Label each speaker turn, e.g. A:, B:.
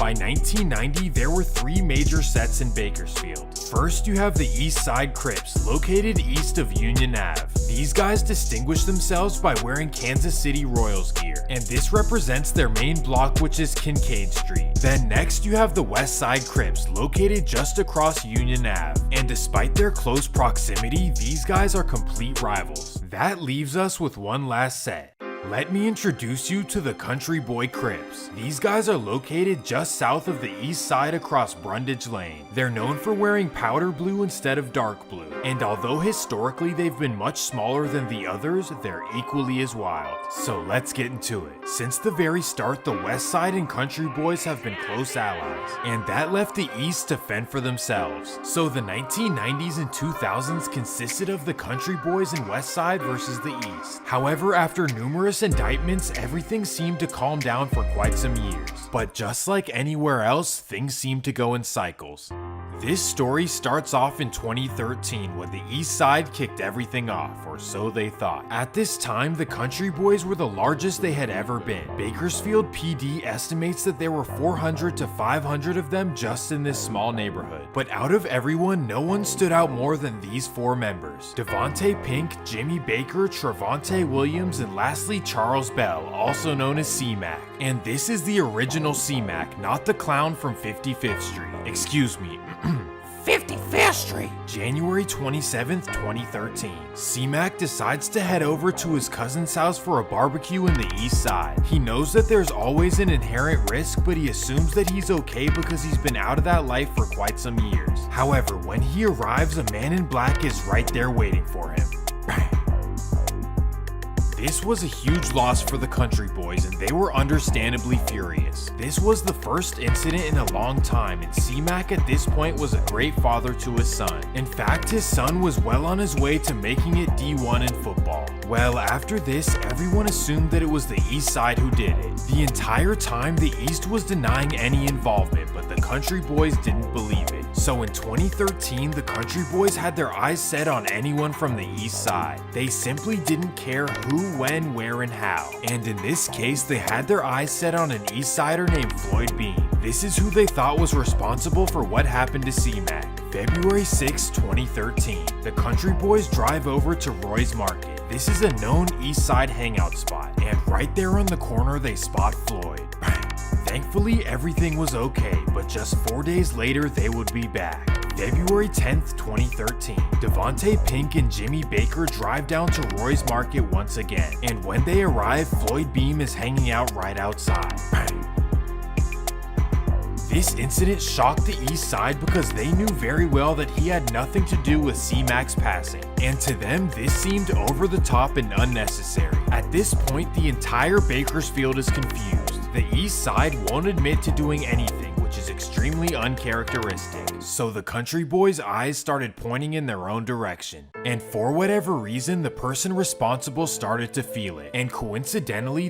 A: By 1990, there were three major sets in Bakersfield. First, you have the East Side Crips, located east of Union Ave. These guys distinguish themselves by wearing Kansas City Royals gear, and this represents their main block, which is Kincaid Street. Then next, you have the West Side Crips, located just across Union Ave, and despite their close proximity, these guys are complete rivals. That leaves us with one last set. Let me introduce you to the Country Boy Crips. These guys are located just south of the east side across Brundage Lane. They're known for wearing powder blue instead of dark blue, and although historically they've been much smaller than the others, they're equally as wild. So let's get into it. Since the very start, the West Side and Country Boys have been close allies, and that left the East to fend for themselves. So the 1990s and 2000s consisted of the Country Boys and West Side versus the East. However, after numerous indictments, everything seemed to calm down for quite some years. But just like anywhere else, things seem to go in cycles. This story starts off in 2013 when the East Side kicked everything off, or so they thought. At this time, the Country Boys were the largest they had ever been. Bakersfield PD estimates that there were 400 to 500 of them just in this small neighborhood. But out of everyone, no one stood out more than these four members: Devontae Pink, Jimmy Baker, Trevonte Williams, and lastly Charles Bell, also known as C-Mac. And this is the original C-Mac, not the clown from 55th Street. Excuse me.
B: 55th Street.
A: January 27th, 2013. C-Mac decides to head over to his cousin's house for a barbecue in the East Side. He knows that there's always an inherent risk, but he assumes that he's okay because he's been out of that life for quite some years. However, when he arrives, a man in black is right there waiting for him. This was a huge loss for the Country Boys, and they were understandably furious. This was the first incident in a long time, and C-Mac at this point was a great father to his son. In fact, his son was well on his way to making it D1 in football. Well, after this, everyone assumed that it was the East Side who did it. The entire time, the East was denying any involvement, but the Country Boys didn't believe it. So in 2013, the Country Boys had their eyes set on anyone from the East Side. They simply didn't care who, when, where, and how. And in this case, they had their eyes set on an East Sider named Floyd Beam. This is who they thought was responsible for what happened to C-Mac. February 6, 2013, the Country Boys drive over to Roy's Market. This is a known East Side hangout spot, and right there on the corner they spot Floyd. Thankfully, everything was okay, but just 4 days later they would be back. February 10th, 2013, Devontae Pink and Jimmy Baker drive down to Roy's Market once again, and when they arrive, Floyd Beam is hanging out right outside. This incident shocked the East Side because they knew very well that he had nothing to do with C-Mac's passing, and to them this seemed over the top and unnecessary. At this point, the entire Bakersfield is confused. The East Side won't admit to doing anything, which is extremely uncharacteristic. So the Country Boys' eyes started pointing in their own direction. And for whatever reason, the person responsible started to feel it. And coincidentally,